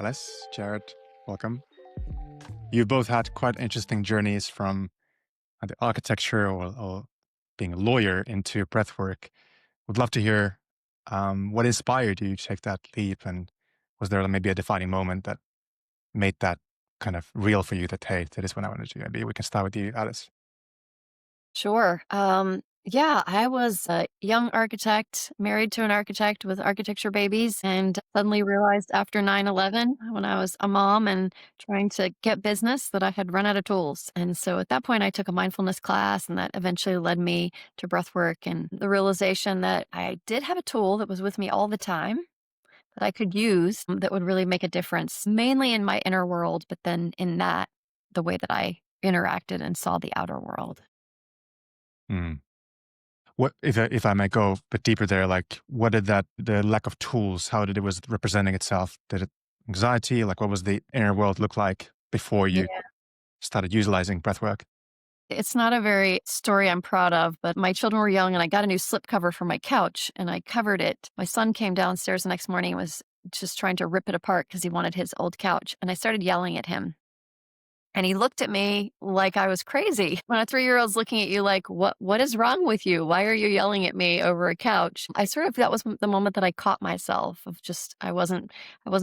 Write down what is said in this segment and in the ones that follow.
Alice, Jarrod, welcome. You've both had quite interesting journeys from the architecture or being a lawyer into breathwork. Would love to hear what inspired you to take that leap, and was there maybe a defining moment that made that kind of real for you? That hey, that is what I want to do. Maybe we can start with you, Alice. Sure. Yeah, I was a young architect, married to an architect with architecture babies, and suddenly realized after 9/11, when I was a mom and trying to get business, that I had run out of tools. And so at that point, I took a mindfulness class, and that eventually led me to breath work and the realization that I did have a tool that was with me all the time that I could use that would really make a difference, mainly in my inner world, but then in that, the way that I interacted and saw the outer world. Hmm. What if I may go a bit deeper there? Like, what did that the lack of tools? How did it was representing itself? Did it anxiety? Like, what was the inner world look like before you started utilizing breathwork? It's not a very story I'm proud of, but my children were young and I got a new slipcover for my couch and I covered it. My son came downstairs the next morning and was just trying to rip it apart because he wanted his old couch. And I started yelling at him. And he looked at me like I was crazy. When a 3-year-old's looking at you like, what is wrong with you? Why are you yelling at me over a couch? That was the moment that I caught myself of just, I wasn't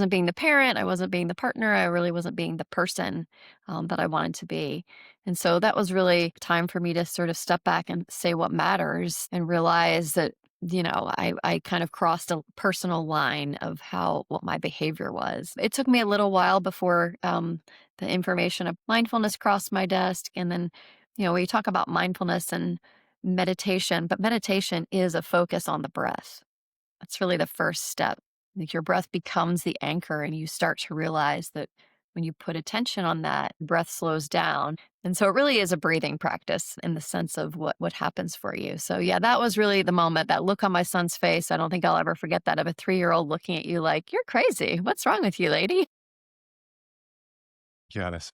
being the parent. I wasn't being the partner. I really wasn't being the person that I wanted to be. And so that was really time for me to sort of step back and say what matters and realize that, I kind of crossed a personal line of what my behavior was. It took me a little while before, the information of mindfulness crossed my desk. And then, we talk about mindfulness and meditation, but meditation is a focus on the breath. That's really the first step. Like your breath becomes the anchor, and you start to realize that when you put attention on that, breath slows down. And so it really is a breathing practice in the sense of what happens for you. So yeah, that was really the moment, that look on my son's face. I don't think I'll ever forget that, of a 3-year-old looking at you like, you're crazy. What's wrong with you, lady? Yeah, Alice.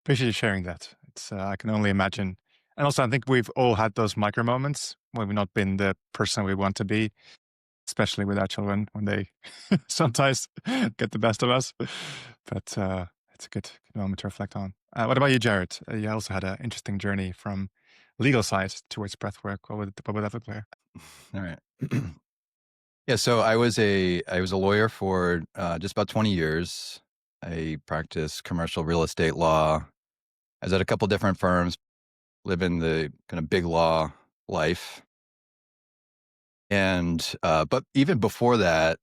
Appreciate you sharing that. It's I can only imagine, and also I think we've all had those micro moments when we've not been the person we want to be, especially with our children when they sometimes get the best of us. But it's a good moment to reflect on. What about you, Jared? You also had an interesting journey from legal side towards breathwork. What would that look like? All right. Yeah, so I was a lawyer for just about 20 years. I practiced commercial real estate law. I was at a couple different firms, living the kind of big law life. And but even before that,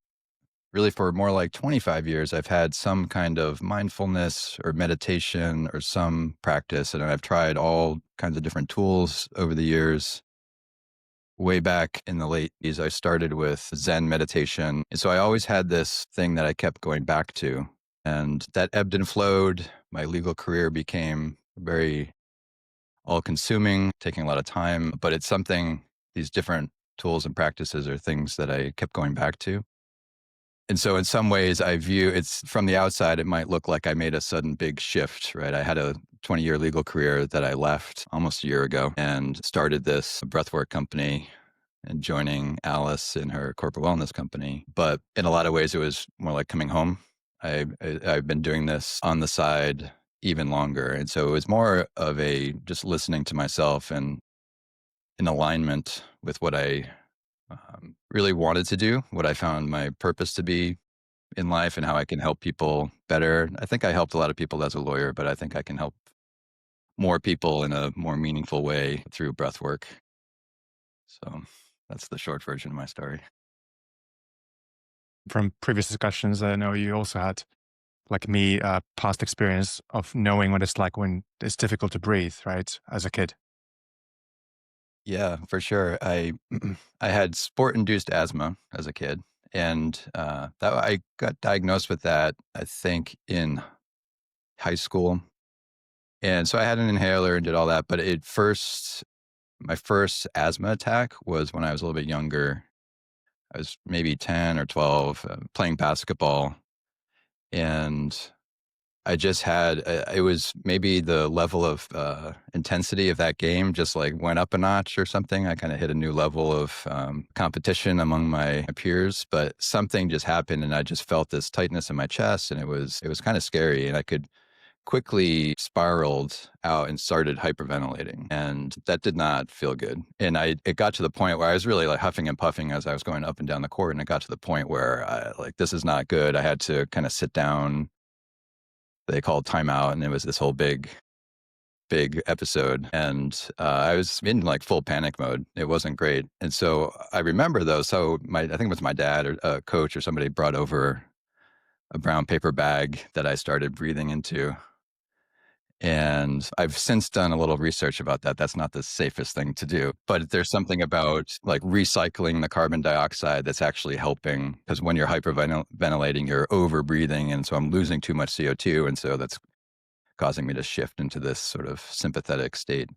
really for more like 25 years, I've had some kind of mindfulness or meditation or some practice, and I've tried all kinds of different tools over the years. Way back in the late 80s, I started with Zen meditation. And so I always had this thing that I kept going back to. And that ebbed and flowed. My legal career became very all consuming, taking a lot of time. But it's something, these different tools and practices are things that I kept going back to. And so in some ways, I view it's from the outside, it might look like I made a sudden big shift, right? I had a 20-year legal career that I left almost a year ago and started this breathwork company and joining Alice in her corporate wellness company. But in a lot of ways, it was more like coming home. I've been doing this on the side even longer. And so it was more of a just listening to myself and in alignment with what I really wanted to do, what I found my purpose to be in life, and how I can help people better. I think I helped a lot of people as a lawyer, but I think I can help more people in a more meaningful way through breath work. So that's the short version of my story. From previous discussions, I know you also had, like me, past experience of knowing what it's like when it's difficult to breathe, right? As a kid. Yeah, for sure. I I had sport-induced asthma as a kid, and that I got diagnosed with that, I think, in high school. And so I had an inhaler and did all that. But my first asthma attack was when I was a little bit younger. I was maybe 10 or 12, playing basketball, and I just had, it was maybe the level of intensity of that game just like went up a notch or something. I kind of hit a new level of competition among my peers, but something just happened and I just felt this tightness in my chest, and it was kind of scary, and I could quickly spiraled out and started hyperventilating, and that did not feel good. And it got to the point where I was really like huffing and puffing as I was going up and down the court, and it got to the point where this is not good. I had to kind of sit down. They called timeout, and it was this whole big episode, and I was in like full panic mode. It wasn't great. And so I remember though, so I think it was my dad or a coach or somebody brought over a brown paper bag that I started breathing into. And I've since done a little research about that. That's not the safest thing to do, but there's something about like recycling the carbon dioxide that's actually helping, because when you're hyperventilating, you're over breathing. And so I'm losing too much CO2. And so that's causing me to shift into this sort of sympathetic state.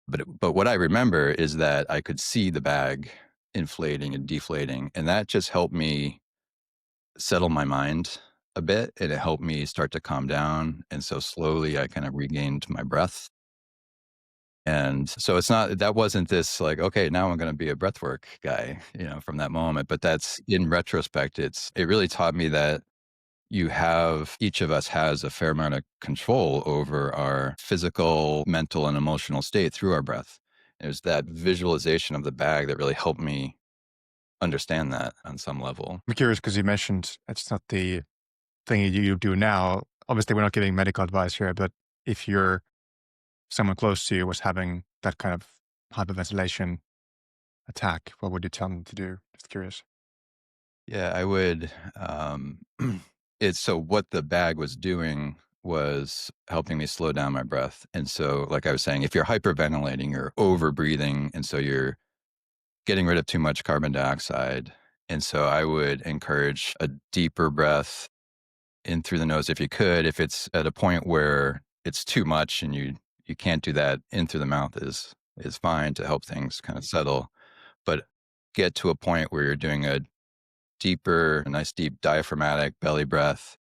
But what I remember is that I could see the bag inflating and deflating, and that just helped me settle my mind a bit, and it helped me start to calm down. And so slowly I kind of regained my breath. And so that wasn't this like, okay, now I'm going to be a breathwork guy, from that moment. But that's in retrospect, it really taught me that each of us has a fair amount of control over our physical, mental, and emotional state through our breath. It was that visualization of the bag that really helped me understand that on some level. I'm curious because you mentioned it's not the thing you do now. Obviously, we're not giving medical advice here, but if someone close to you was having that kind of hyperventilation attack, what would you tell them to do? Just curious. Yeah, I would. So what the bag was doing was helping me slow down my breath. And so, like I was saying, if you're hyperventilating, you're over breathing. And so you're getting rid of too much carbon dioxide. And so I would encourage a deeper breath in through the nose if you could. If it's at a point where it's too much and you can't do that, in through the mouth is fine to help things kind of settle. But get to a point where you're doing a nice deep diaphragmatic belly breath,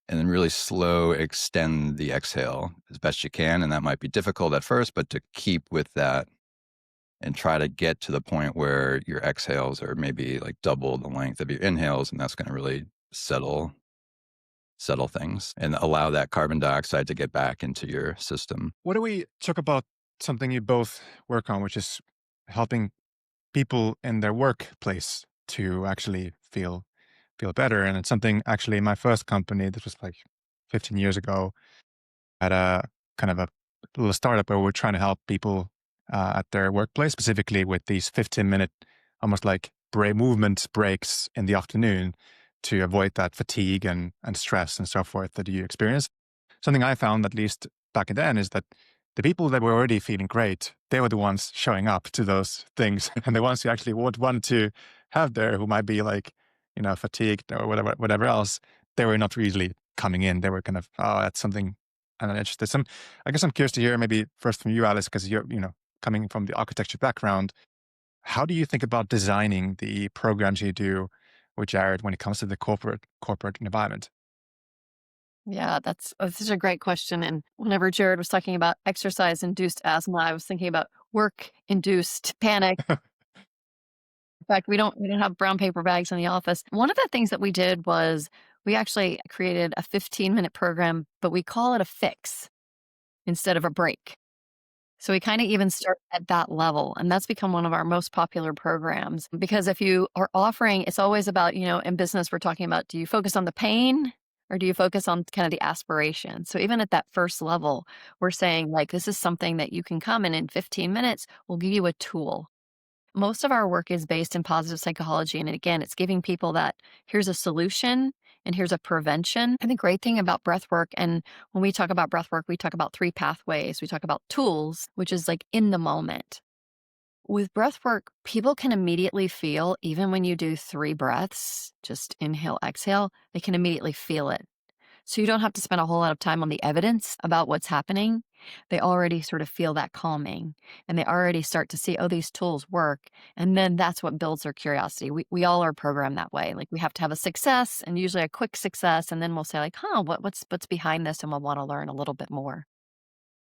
and then really slow extend the exhale as best you can. And that might be difficult at first, but to keep with that and try to get to the point where your exhales are maybe like double the length of your inhales. And that's going to really settle things and allow that carbon dioxide to get back into your system. What do we talk about something you both work on, which is helping people in their workplace to actually feel better? And it's something actually in my first company, this was like 15 years ago, at a kind of a little startup where we're trying to help people at their workplace, specifically with these 15-minute, almost like movement breaks in the afternoon to avoid that fatigue and stress and so forth that you experience. Something I found, at least back then, is that the people that were already feeling great, they were the ones showing up to those things. And the ones who actually would want to have there, who might be like, fatigued or whatever else, they were not really coming in. They were kind of, oh, that's something I'm not interested. I guess I'm curious to hear maybe first from you, Alice, because you're, coming from the architecture background. How do you think about designing the programs you do with Jarrod when it comes to the corporate environment? Yeah, that's such a great question. And whenever Jarrod was talking about exercise-induced asthma, I was thinking about work-induced panic. In fact, we don't have brown paper bags in the office. One of the things that we did was we actually created a 15-minute program, but we call it a fix instead of a break. So we kind of even start at that level. And that's become one of our most popular programs. Because if you are offering, it's always about, in business, we're talking about, do you focus on the pain or do you focus on kind of the aspiration? So even at that first level, we're saying like, this is something that you can come in 15 minutes, we'll give you a tool. Most of our work is based in positive psychology. And again, it's giving people that here's a solution and here's a prevention. And the great thing about breath work, and when we talk about breath work, we talk about 3 pathways. We talk about tools, which is like in the moment. With breath work, people can immediately feel, even when you do 3 breaths, just inhale, exhale, they can immediately feel it. So you don't have to spend a whole lot of time on the evidence about what's happening. they already sort of feel that calming and they already start to see, oh, these tools work. And then that's what builds their curiosity. We all are programmed that way. Like we have to have a success and usually a quick success. And then we'll say like, what's behind this? And we'll want to learn a little bit more.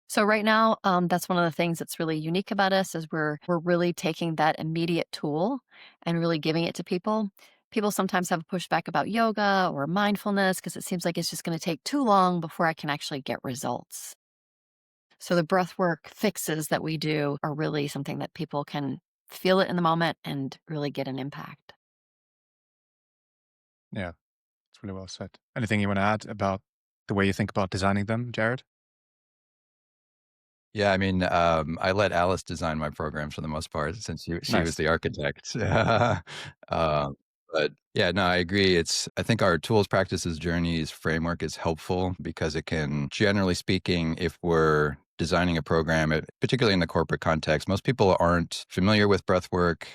So right now, that's one of the things that's really unique about us is we're really taking that immediate tool and really giving it to people. People sometimes have a pushback about yoga or mindfulness because it seems like it's just going to take too long before I can actually get results. So the breath work fixes that we do are really something that people can feel it in the moment and really get an impact. Yeah, it's really well said. Anything you want to add about the way you think about designing them, Jared? Yeah, I mean, I let Alice design my programs for the most part since she was Nice. the architect. Um, but yeah, no, I agree. I think our tools, practices, journeys framework is helpful because it can, generally speaking, if we're designing a program, particularly in the corporate context, most people aren't familiar with breath work.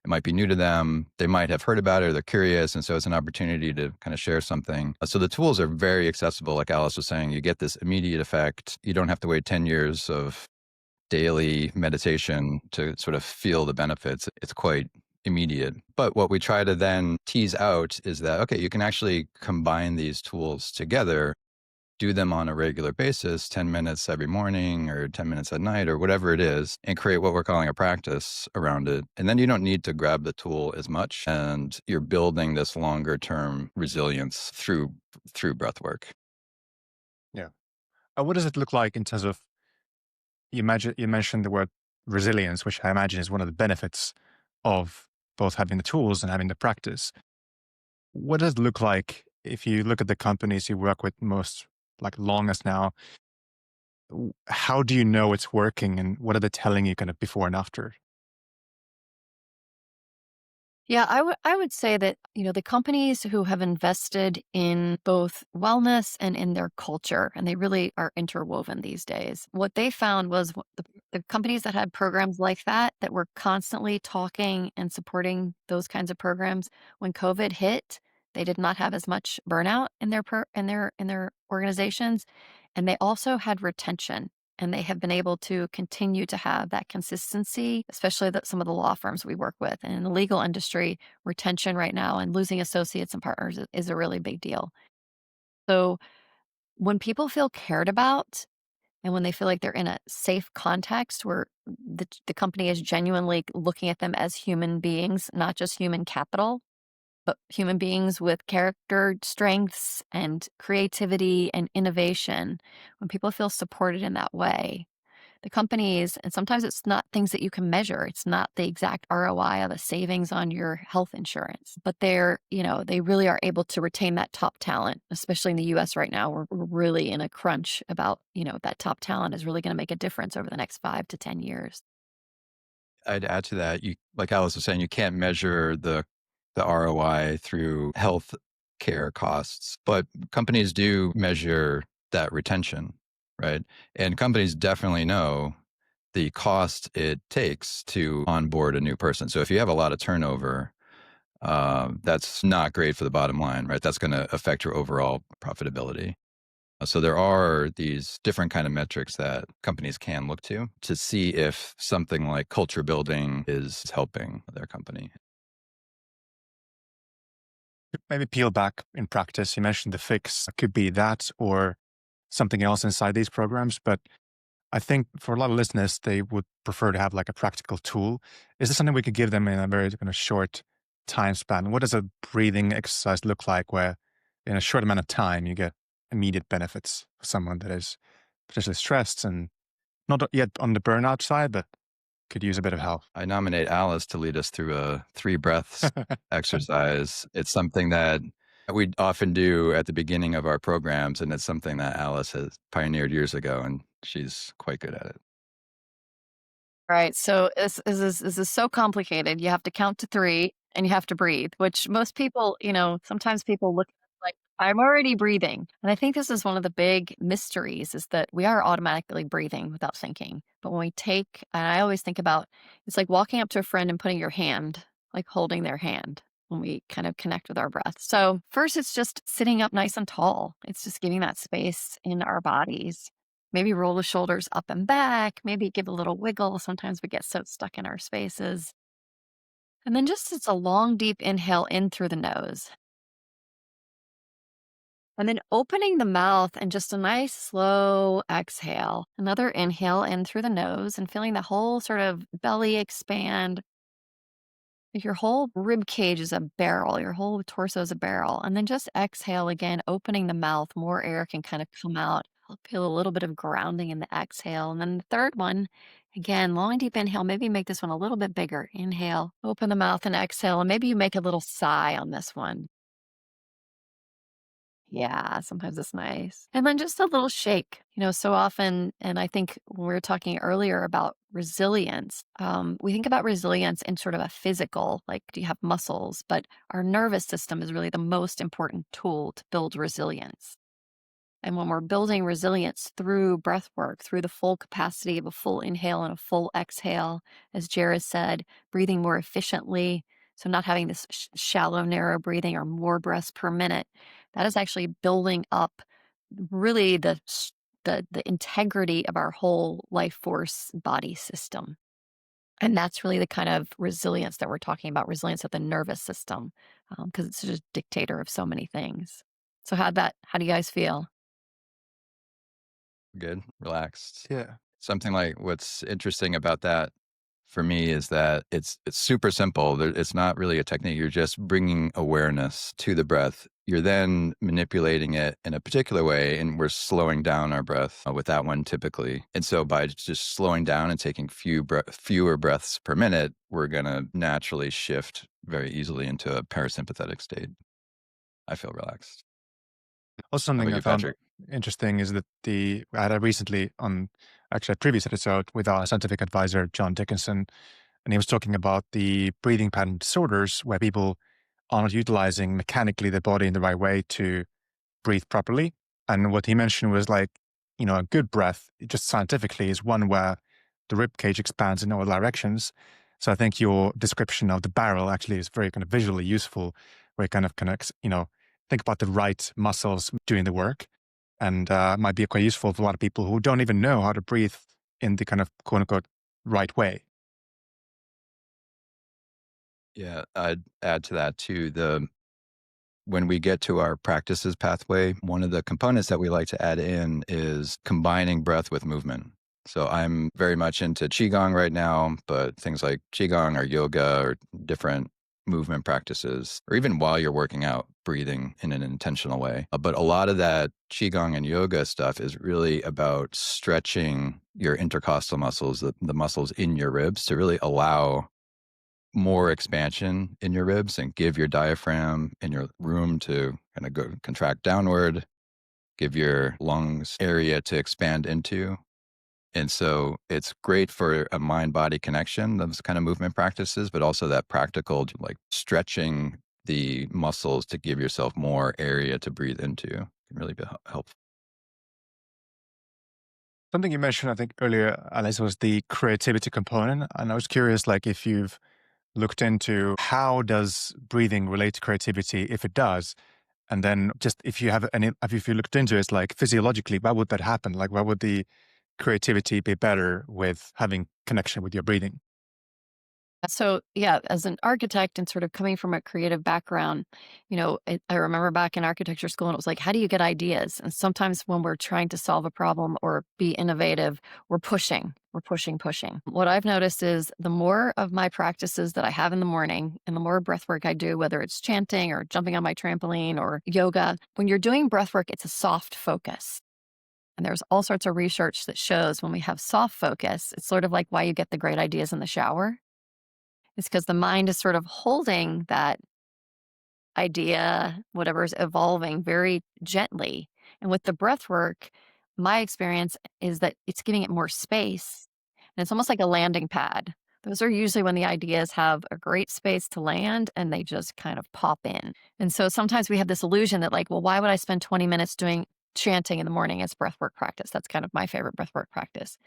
It might be new to them. They might have heard about it or they're curious. And so it's an opportunity to kind of share something. So the tools are very accessible. Like Alice was saying, you get this immediate effect. You don't have to wait 10 years of daily meditation to sort of feel the benefits. It's quite immediate. But what we try to then tease out is that, okay, you can actually combine these tools together, do them on a regular basis, 10 minutes every morning or 10 minutes at night or whatever it is, and create what we're calling a practice around it. And then you don't need to grab the tool as much and you're building this longer term resilience through breath work. Yeah. What does it look like in terms of you mentioned the word resilience, which I imagine is one of the benefits of both having the tools and having the practice. What does it look like if you look at the companies you work with most like longest now? How do you know it's working and what are they telling you kind of before and after? Yeah, I would say that, the companies who have invested in both wellness and in their culture, and they really are interwoven these days. What they found was the companies that had programs like that were constantly talking and supporting those kinds of programs, when COVID hit, they did not have as much burnout in their organizations, and they also had retention. And they have been able to continue to have that consistency, especially some of the law firms we work with. And in the legal industry, retention right now and losing associates and partners is a really big deal. So when people feel cared about and when they feel like they're in a safe context where the company is genuinely looking at them as human beings, not just human capital, but human beings with character strengths and creativity and innovation, when people feel supported in that way, the companies, and sometimes it's not things that you can measure. It's not the exact ROI of the savings on your health insurance, but they really are able to retain that top talent, especially in the US right now. We're really in a crunch about, that top talent is really going to make a difference over the next 5 to 10 years. I'd add to that, like Alice was saying, you can't measure the ROI through health care costs, but companies do measure that retention, right? And companies definitely know the cost it takes to onboard a new person. So if you have a lot of turnover, that's not great for the bottom line, right? That's going to affect your overall profitability. So there are these different kind of metrics that companies can look to see if something like culture building is helping their company. Maybe peel back in practice. You mentioned the fix. It could be that or something else inside these programs. But I think for a lot of listeners, they would prefer to have like a practical tool. Is this something we could give them in a very kind of short time span? What does a breathing exercise look like where in a short amount of time you get immediate benefits for someone that is potentially stressed and not yet on the burnout side, but could use a bit of help? I nominate Alice to lead us through a 3 breaths exercise. It's something that we often do at the beginning of our programs, and it's something that Alice has pioneered years ago, and she's quite good at it. Right. So this is so complicated. You have to count to three and you have to breathe, which most people, sometimes people look at it like, I'm already breathing. And I think this is one of the big mysteries is that we are automatically breathing without thinking. But when we and I always think about, it's like walking up to a friend and putting your hand, like holding their hand when we kind of connect with our breath. So first, it's just sitting up nice and tall. It's just giving that space in our bodies. Maybe roll the shoulders up and back, maybe give a little wiggle. Sometimes we get so stuck in our spaces. And then just it's a long, deep inhale in through the nose. And then opening the mouth and just a nice slow exhale. Another inhale in through the nose and feeling the whole sort of belly expand. Like your whole rib cage is a barrel, your whole torso is a barrel. And then just exhale again, opening the mouth. More air can kind of come out. I'll feel a little bit of grounding in the exhale. And then the third one, again, long, deep inhale. Maybe make this one a little bit bigger. Inhale, open the mouth and exhale. And maybe you make a little sigh on this one. Yeah, sometimes it's nice. And then just a little shake, so often, and I think when we were talking earlier about resilience, we think about resilience in sort of a physical, like, do you have muscles? But our nervous system is really the most important tool to build resilience. And when we're building resilience through breath work, through the full capacity of a full inhale and a full exhale, as Jarrod said, breathing more efficiently. So, not having this shallow, narrow breathing or more breaths per minute, that is actually building up really the integrity of our whole life force body system. And that's really the kind of resilience that we're talking about, resilience of the nervous system, because it's just dictator of so many things. So, how do you guys feel? Good, relaxed. Yeah. Something like what's interesting about that for me is that it's super simple. It's not really a technique. You're just bringing awareness to the breath. You're then manipulating it in a particular way, and we're slowing down our breath with that one typically. And so by just slowing down and taking fewer breaths per minute, we're going to naturally shift very easily into a parasympathetic state. I feel relaxed. Also, How about something I you, found Patrick? interesting is that I had a recently on actually a previous episode with our scientific advisor, John Dickinson, and he was talking about the breathing pattern disorders where people are not utilizing mechanically the body in the right way to breathe properly. And what he mentioned was like, a good breath, just scientifically, is one where the rib cage expands in all directions. So I think your description of the barrel actually is very kind of visually useful, where it kind of connects, think about the right muscles doing the work. And might be quite useful for a lot of people who don't even know how to breathe in the kind of quote unquote right way. Yeah, I'd add to that too. When we get to our practices pathway, one of the components that we like to add in is combining breath with movement. So I'm very much into Qigong right now, but things like Qigong or yoga or different movement practices, or even while you're working out, breathing in an intentional way. But a lot of that Qigong and yoga stuff is really about stretching your intercostal muscles, the muscles in your ribs, to really allow more expansion in your ribs and give your diaphragm and your room to kind of go contract downward, give your lungs area to expand into. And so it's great for a mind body connection, those kind of movement practices, but also that practical, like stretching the muscles to give yourself more area to breathe into can really be helpful. Something you mentioned, I think earlier, Alice, was the creativity component. And I was curious, like, if you've looked into how does breathing relate to creativity, if it does, and then just if you looked into it, it's like physiologically, why would that happen? Like, why would the creativity be better with having connection with your breathing? So, yeah, as an architect and sort of coming from a creative background, I remember back in architecture school and it was like, how do you get ideas? And sometimes when we're trying to solve a problem or be innovative, we're pushing, pushing. What I've noticed is the more of my practices that I have in the morning and the more breath work I do, whether it's chanting or jumping on my trampoline or yoga, when you're doing breath work, it's a soft focus. And there's all sorts of research that shows when we have soft focus, it's sort of like why you get the great ideas in the shower. It's because the mind is sort of holding that idea, whatever is evolving very gently. And with the breath work, my experience is that it's giving it more space. And it's almost like a landing pad. Those are usually when the ideas have a great space to land and they just kind of pop in. And so sometimes we have this illusion that, like, well, why would I spend 20 minutes doing chanting in the morning as breathwork practice? That's kind of my favorite breathwork practice.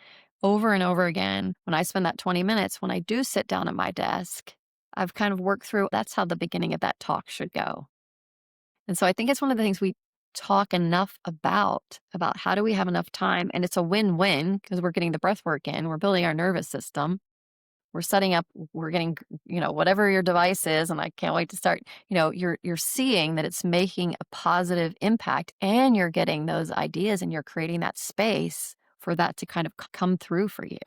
Over and over again, when I spend that 20 minutes, when I do sit down at my desk, I've kind of worked through that's how the beginning of that talk should go. And so I think it's one of the things we talk enough about how do we have enough time, and it's a win-win because we're getting the breath work in, we're building our nervous system, we're setting up, we're getting, whatever your device is, and I can't wait to start, you're seeing that it's making a positive impact, and you're getting those ideas, and you're creating that space for that to kind of come through for you.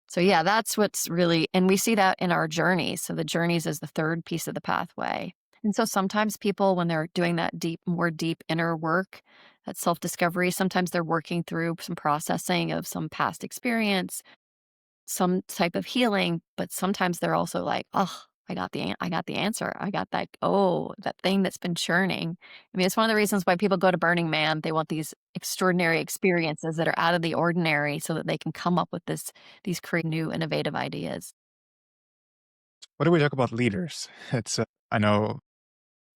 So yeah, that's what's really, and we see that in our journeys. So the journeys is the third piece of the pathway. And so sometimes people, when they're doing that more deep inner work, that self-discovery, sometimes they're working through some processing of some past experience, some type of healing, but sometimes they're also like, oh, I got the answer. I got that thing that's been churning. I mean, it's one of the reasons why people go to Burning Man. They want these extraordinary experiences that are out of the ordinary so that they can come up with these create new innovative ideas. What do we talk about leaders? I know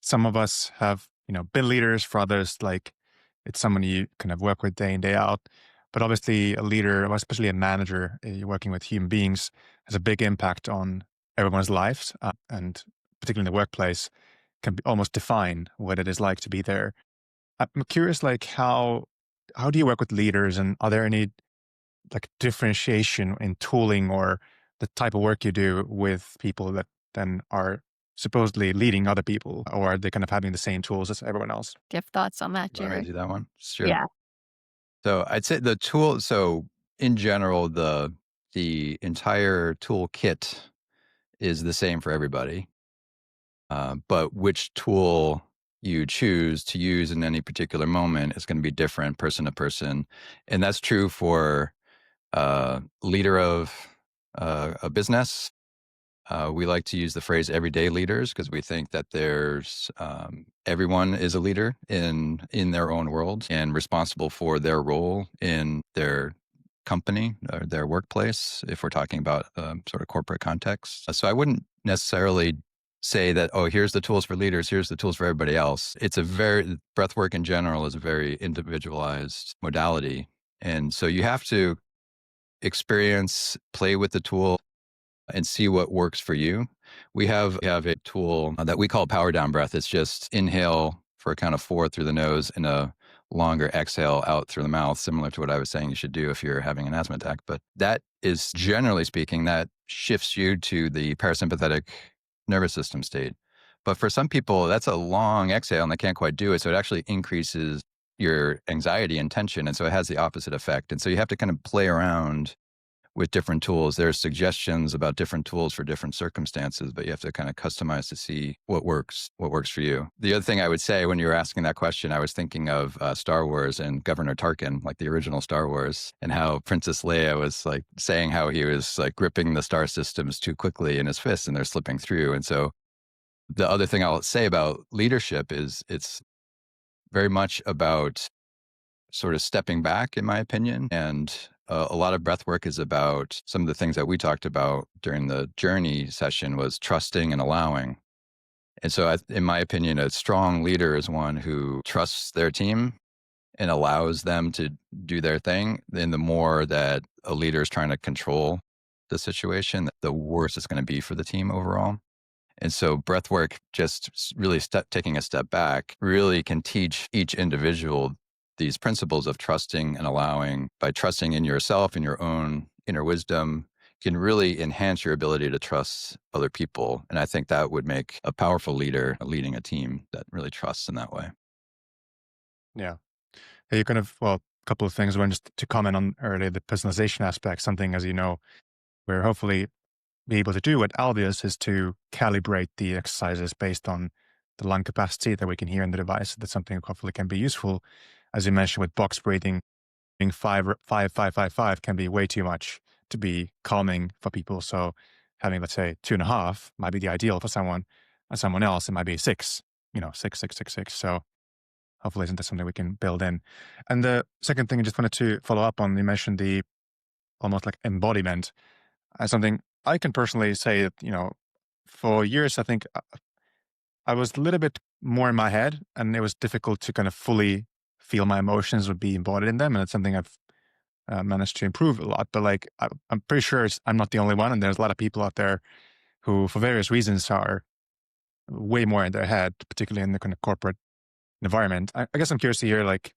some of us have, been leaders. For others, like it's someone you kind of work with day in, day out. But obviously a leader, or especially a manager, you're working with human beings, has a big impact on everyone's lives. And particularly in the workplace, can almost define what it is like to be there. I'm curious, like how do you work with leaders, and are there any like differentiation in tooling or the type of work you do with people that then are supposedly leading other people, or are they kind of having the same tools as everyone else? Do you have thoughts on that, You want me to Jared? do that one? Sure. Yeah. So I'd say the tool. So in general, the entire toolkit is the same for everybody. But which tool you choose to use in any particular moment is going to be different person to person, and that's true for leader of a business. We like to use the phrase everyday leaders because we think that there's everyone is a leader in their own world and responsible for their role in their company or their workplace, if we're talking about sort of corporate context. So I wouldn't necessarily say that, oh, here's the tools for leaders, here's the tools for everybody else. Breath work in general is a very individualized modality. And so you have to experience, play with the tool, and see what works for you. We have a tool that we call power down breath. It's just inhale for a count of 4 through the nose and a longer exhale out through the mouth, similar to what I was saying you should do if you're having an asthma attack. But that is, generally speaking, that shifts you to the parasympathetic nervous system state. But for some people, that's a long exhale and they can't quite do it. So it actually increases your anxiety and tension. And so it has the opposite effect. And so you have to kind of play around with different tools. There's suggestions about different tools for different circumstances, but you have to kind of customize to see what works for you. The other thing I would say when you were asking that question, I was thinking of Star Wars and Governor Tarkin, like the original Star Wars, and how Princess Leia was like saying how he was like gripping the star systems too quickly in his fists and they're slipping through. And so the other thing I'll say about leadership is it's very much about sort of stepping back, in my opinion. And a lot of breath work is about some of the things that we talked about during the journey session was trusting and allowing. And so, in my opinion, a strong leader is one who trusts their team and allows them to do their thing. Then the more that a leader is trying to control the situation, the worse it's going to be for the team overall. And so breathwork, just really taking a step back, really can teach each individual these principles of trusting and allowing. By trusting in yourself and your own inner wisdom, can really enhance your ability to trust other people. And I think that would make a powerful leader leading a team that really trusts in that way. Yeah. You kind of, well, a couple of things. One, just to comment on earlier, the personalization aspect, something, as you know, we're hopefully be able to do at Alveus is to calibrate the exercises based on the lung capacity that we can hear in the device. That's something that hopefully can be useful. As you mentioned with box breathing, being 5, 5, 5, 5, 5 can be way too much to be calming for people. So having, let's say, 2.5 might be the ideal for someone, and someone else, it might be 6, 6, 6, 6, 6. So hopefully isn't that something we can build in. And the second thing I just wanted to follow up on, you mentioned the almost like embodiment as something I can personally say that, for years, I think I was a little bit more in my head, and it was difficult to kind of fully feel my emotions would be embodied in them. And it's something I've managed to improve a lot. But like, I'm pretty sure I'm not the only one. And there's a lot of people out there who, for various reasons, are way more in their head, particularly in the kind of corporate environment. I guess I'm curious to hear, like,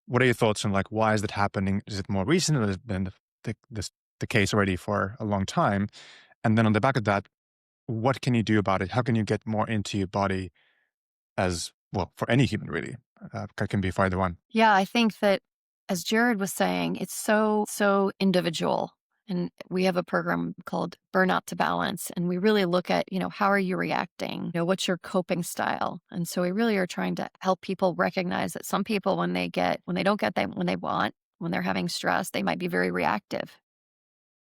what are your thoughts on, like, why is that happening? Is it more recent, or has it been the case already for a long time? And then on the back of that, what can you do about it? How can you get more into your body as well, for any human, really? Can be for either one. Yeah, I think that, as Jared was saying, it's so individual. And we have a program called Burnout to Balance. And we really look at, how are you reacting? What's your coping style? And so we really are trying to help people recognize that some people, when they don't get that, when they're having stress, they might be very reactive.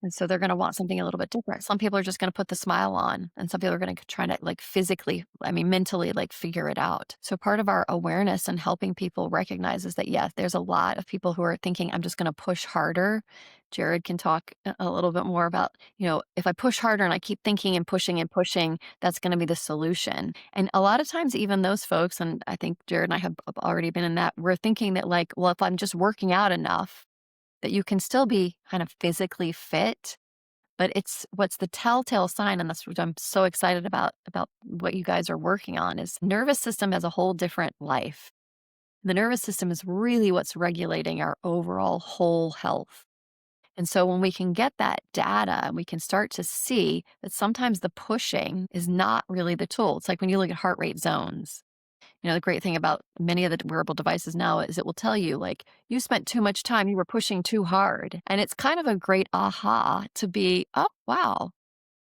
And so they're gonna want something a little bit different. Some people are just gonna put the smile on, and some people are gonna try to, like, physically, mentally, like, figure it out. So part of our awareness and helping people recognize is that, yes, there's a lot of people who are thinking, "I'm just gonna push harder." Jared can talk a little bit more about, if I push harder and I keep thinking and pushing, that's gonna be the solution. And a lot of times, even those folks, and I think Jared and I have already been in that, we're thinking that, like, well, if I'm just working out enough, that you can still be kind of physically fit, but what's the telltale sign, and that's what I'm so excited about what you guys are working on, is nervous system has a whole different life. The nervous system is really what's regulating our overall whole health. And so when we can get that data, and we can start to see that sometimes the pushing is not really the tool. It's like when you look at heart rate zones. The great thing about many of the wearable devices now is it will tell you, like, you spent too much time, you were pushing too hard. And it's kind of a great aha to be, oh, wow,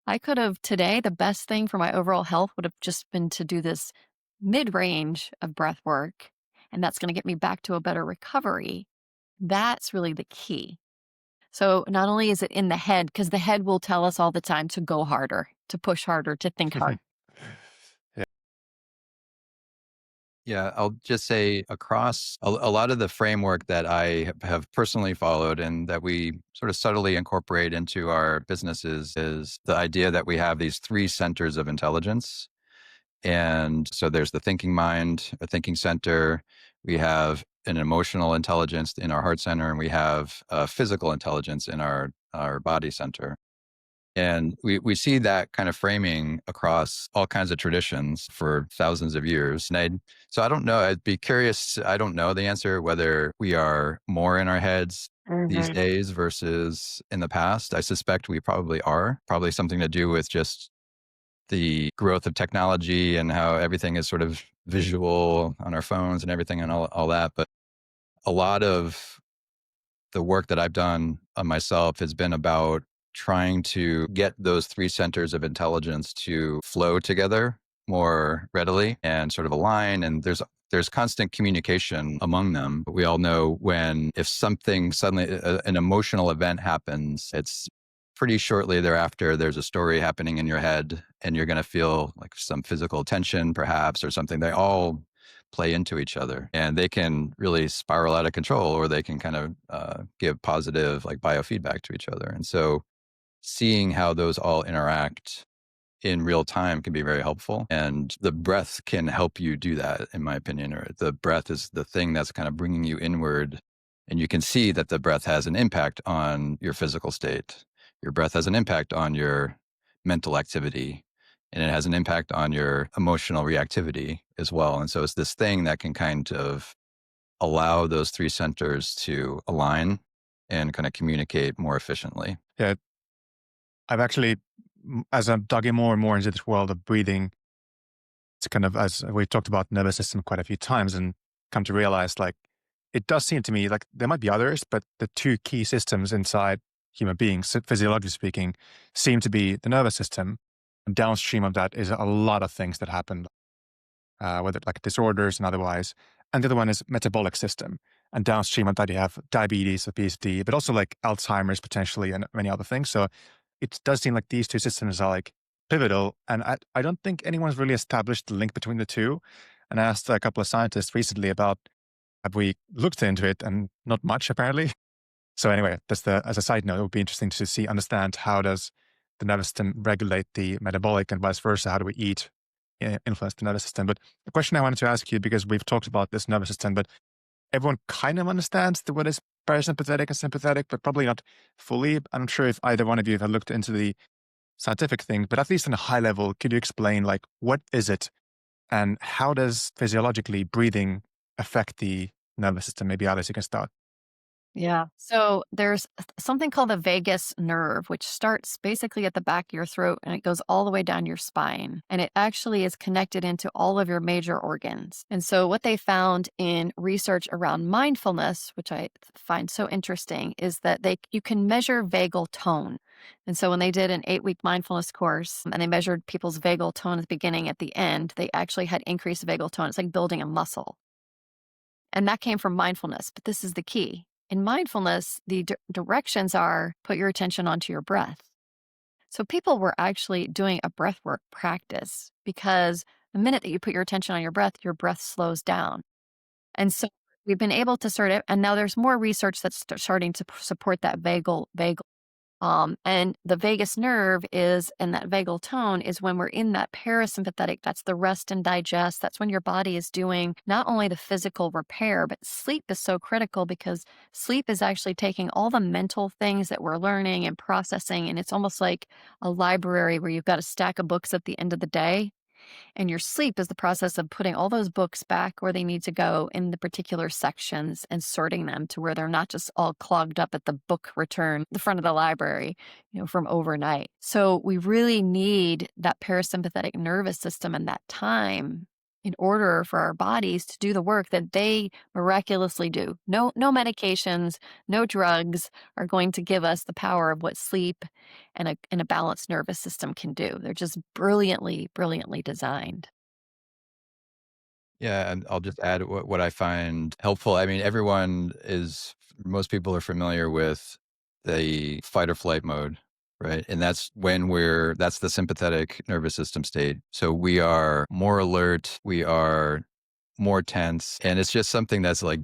I could have today, the best thing for my overall health would have just been to do this mid range of breath work. And that's going to get me back to a better recovery. That's really the key. So not only is it in the head, because the head will tell us all the time to go harder, to push harder, to think harder. Yeah. Yeah, I'll just say across a lot of the framework that I have personally followed and that we sort of subtly incorporate into our businesses is the idea that we have these three centers of intelligence. And so there's the thinking mind, a thinking center. We have an emotional intelligence in our heart center, and we have physical intelligence in our body center. And we see that kind of framing across all kinds of traditions for thousands of years. So I don't know. I'd be curious. I don't know the answer whether we are more in our heads these days versus in the past. I suspect we probably are. Probably something to do with just the growth of technology and how everything is sort of visual on our phones and everything and all that. But a lot of the work that I've done on myself has been about trying to get those three centers of intelligence to flow together more readily and sort of align. And there's constant communication among them. But we all know if something suddenly, an emotional event happens, it's pretty shortly thereafter, there's a story happening in your head and you're going to feel like some physical tension perhaps or something. They all play into each other and they can really spiral out of control, or they can kind of give positive like biofeedback to each other. And so seeing how those all interact in real time can be very helpful. And the breath can help you do that, in my opinion. Or the breath is the thing that's kind of bringing you inward. And you can see that the breath has an impact on your physical state. Your breath has an impact on your mental activity, and it has an impact on your emotional reactivity as well. And so it's this thing that can kind of allow those three centers to align and kind of communicate more efficiently. Yeah. I've actually, as I'm dug in more and more into this world of breathing, it's kind of, as we've talked about nervous system quite a few times, and come to realize, like, it does seem to me like there might be others, but the two key systems inside human beings, physiologically speaking, seem to be the nervous system. And downstream of that is a lot of things that happen, whether like disorders and otherwise. And the other one is metabolic system. And downstream of that, you have diabetes, obesity, but also like Alzheimer's potentially and many other things. So it does seem like these two systems are like pivotal. And I don't think anyone's really established the link between the two. And I asked a couple of scientists recently about, have we looked into it? And not much, apparently. So anyway, as a side note, it would be interesting to understand how does the nervous system regulate the metabolic and vice versa? How do we eat influence the nervous system? But the question I wanted to ask you, because we've talked about this nervous system, but everyone kind of understands what is parasympathetic and sympathetic, but probably not fully. I'm not sure if either one of you have looked into the scientific thing, but at least on a high level, could you explain, like, what is it And how does physiologically breathing affect the nervous system? Maybe Alice, you can start. Yeah. So there's something called the vagus nerve, which starts basically at the back of your throat and it goes all the way down your spine. And it actually is connected into all of your major organs. And so what they found in research around mindfulness, which I find so interesting, is that you can measure vagal tone. And so when they did an 8-week mindfulness course and they measured people's vagal tone at the beginning, at the end, they actually had increased vagal tone. It's like building a muscle. And that came from mindfulness. But this is the key. In mindfulness, the directions are put your attention onto your breath. So people were actually doing a breathwork practice because the minute that you put your attention on your breath slows down. And so we've been able to sort of, and now there's more research that's starting to support that vagal and the vagus nerve is, and that vagal tone is when we're in that parasympathetic, that's the rest and digest. That's when your body is doing not only the physical repair, but sleep is so critical because sleep is actually taking all the mental things that we're learning and processing. And it's almost like a library where you've got a stack of books at the end of the day. And your sleep is the process of putting all those books back where they need to go in the particular sections and sorting them to where they're not just all clogged up at the book return, the front of the library, from overnight. So we really need that parasympathetic nervous system and that time in order for our bodies to do the work that they miraculously do. No medications, no drugs are going to give us the power of what sleep and a balanced nervous system can do. They're just brilliantly, brilliantly designed. Yeah, and I'll just add what I find helpful. I mean, most people are familiar with the fight or flight mode, right? And that's the sympathetic nervous system state. So we are more alert, we are more tense, and it's just something that's like,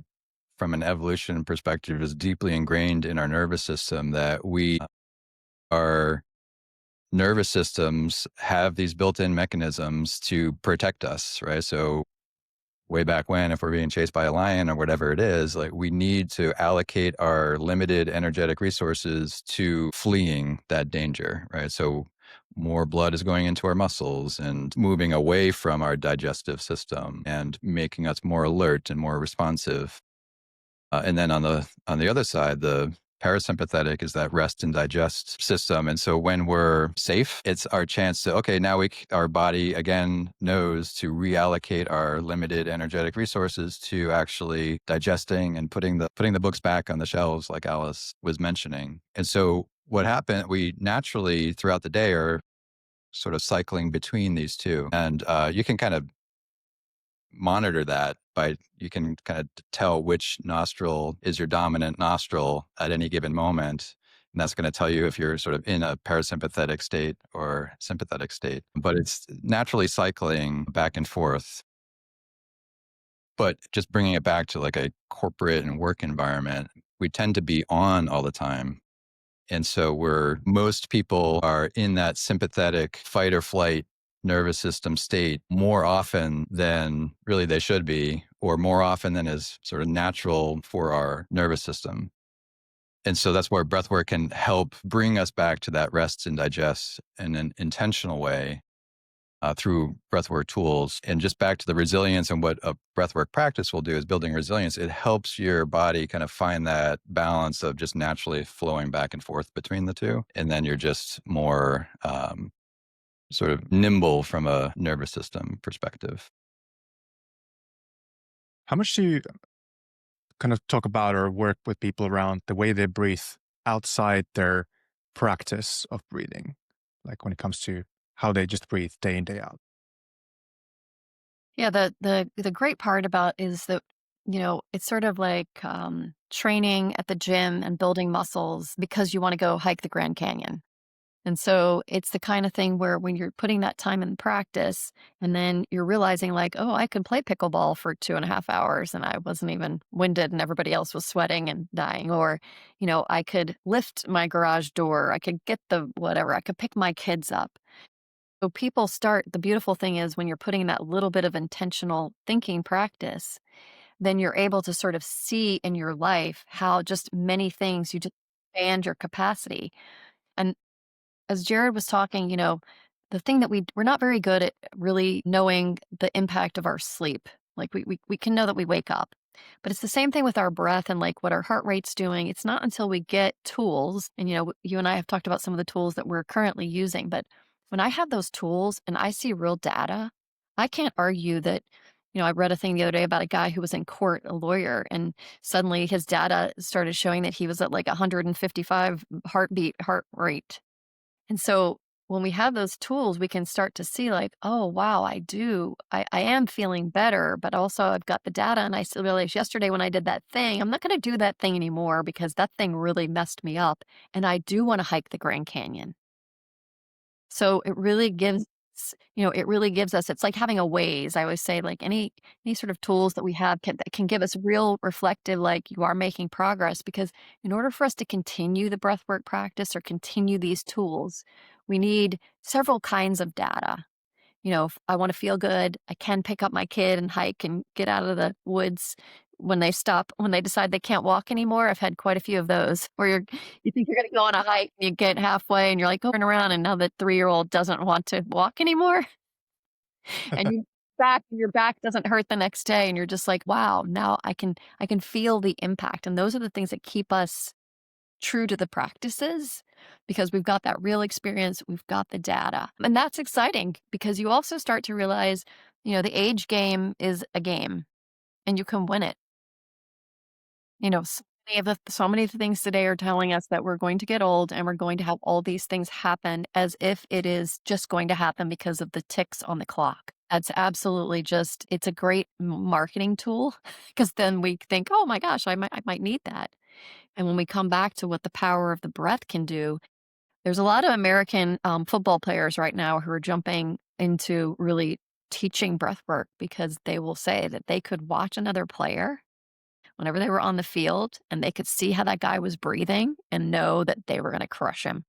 from an evolution perspective, is deeply ingrained in our nervous system that our nervous systems have these built-in mechanisms to protect us, right? So way back when, if we're being chased by a lion or whatever it is, like, we need to allocate our limited energetic resources to fleeing that danger, right? So more blood is going into our muscles and moving away from our digestive system and making us more alert and more responsive. And then on the other side, the parasympathetic is that rest and digest system. And so when we're safe, it's our chance to, okay, now our body again knows to reallocate our limited energetic resources to actually digesting and putting the books back on the shelves, like Alice was mentioning. And so what happened, we naturally throughout the day are sort of cycling between these two. And you can kind of monitor that you can kind of tell which nostril is your dominant nostril at any given moment. And that's going to tell you if you're sort of in a parasympathetic state or sympathetic state. But it's naturally cycling back and forth. But just bringing it back to like a corporate and work environment, we tend to be on all the time. And so most people are in that sympathetic fight or flight nervous system state more often than really they should be, or more often than is sort of natural for our nervous system. And so that's where breathwork can help bring us back to that rest and digest in an intentional way, through breathwork tools. And just back to the resilience, and what a breathwork practice will do is building resilience. It helps your body kind of find that balance of just naturally flowing back and forth between the two. And then you're just more sort of nimble from a nervous system perspective. How much do you kind of talk about or work with people around the way they breathe outside their practice of breathing? Like when it comes to how they just breathe day in, day out. Yeah, the great part about is that, it's sort of like training at the gym and building muscles because you want to go hike the Grand Canyon. And so it's the kind of thing where when you're putting that time in practice and then you're realizing like, oh, I could play pickleball for 2.5 hours and I wasn't even winded and everybody else was sweating and dying. Or, I could lift my garage door. I could get the whatever. I could pick my kids up. So the beautiful thing is when you're putting that little bit of intentional thinking practice, then you're able to sort of see in your life how just many things you just expand your capacity. And as Jarrod was talking, the thing that we're not very good at really knowing the impact of our sleep. Like we can know that we wake up, but it's the same thing with our breath and like what our heart rate's doing. It's not until we get tools, and you and I have talked about some of the tools that we're currently using, but when I have those tools and I see real data, I can't argue that. I read a thing the other day about a guy who was in court, a lawyer, and suddenly his data started showing that he was at like 155 heart rate. And so when we have those tools, we can start to see like, oh, wow, I am feeling better, but also I've got the data. And I still realized yesterday when I did that thing, I'm not going to do that thing anymore because that thing really messed me up. And I do want to hike the Grand Canyon. So it really gives us, it's like having a Waze. I always say like any sort of tools that we have that can give us real reflective, like you are making progress, because in order for us to continue the breathwork practice or continue these tools, we need several kinds of data. If I want to feel good, I can pick up my kid and hike and get out of the woods when they decide they can't walk anymore. I've had quite a few of those where you think you're going to go on a hike and you get halfway and you're like, turn around, and now the 3-year-old doesn't want to walk anymore. And your back doesn't hurt the next day. And you're just like, wow, now I can feel the impact. And those are the things that keep us true to the practices, because we've got that real experience, we've got the data. And that's exciting because you also start to realize, the age game is a game and you can win it. So many things today are telling us that we're going to get old and we're going to have all these things happen as if it is just going to happen because of the ticks on the clock. That's absolutely it's a great marketing tool because then we think, oh my gosh, I might need that. And when we come back to what the power of the breath can do, there's a lot of American football players right now who are jumping into really teaching breath work because they will say that they could watch another player whenever they were on the field and they could see how that guy was breathing and know that they were going to crush him.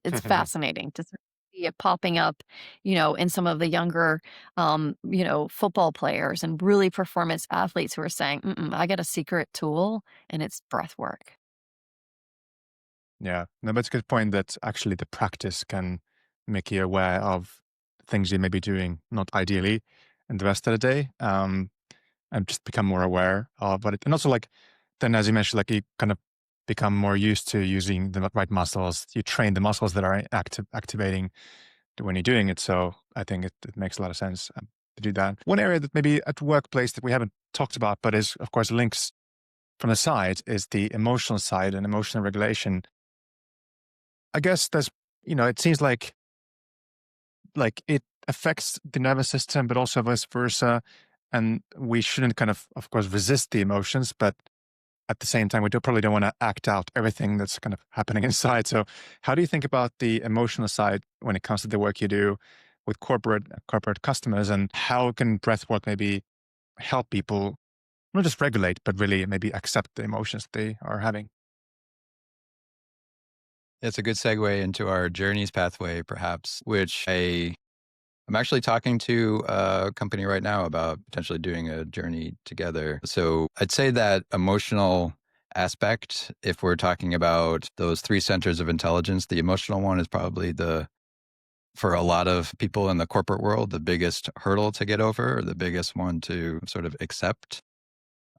It's fascinating to see it popping up, in some of the younger, football players and really performance athletes who are saying, I got a secret tool and it's breath work. Yeah, no, that's a good point that actually the practice can make you aware of things you may be doing not ideally in the rest of the day, and just become more aware of it. And also, like, then as you mentioned, like you kind of become more used to using the right muscles. You train the muscles that are activating when you're doing it. So I think it makes a lot of sense to do that. One area that maybe at the workplace that we haven't talked about, but is, of course, links from the side, is the emotional side and emotional regulation. I guess it seems like it affects the nervous system, but also vice versa. And we shouldn't of course, resist the emotions, but at the same time, we probably don't want to act out everything that's kind of happening inside. So how do you think about the emotional side when it comes to the work you do with corporate customers, and how can breathwork maybe help people not just regulate, but really maybe accept the emotions they are having? It's a good segue into our journeys pathway, perhaps, which I'm actually talking to a company right now about potentially doing a journey together. So I'd say that emotional aspect, if we're talking about those 3 centers of intelligence, the emotional one is probably for a lot of people in the corporate world, the biggest hurdle to get over, or the biggest one to sort of accept.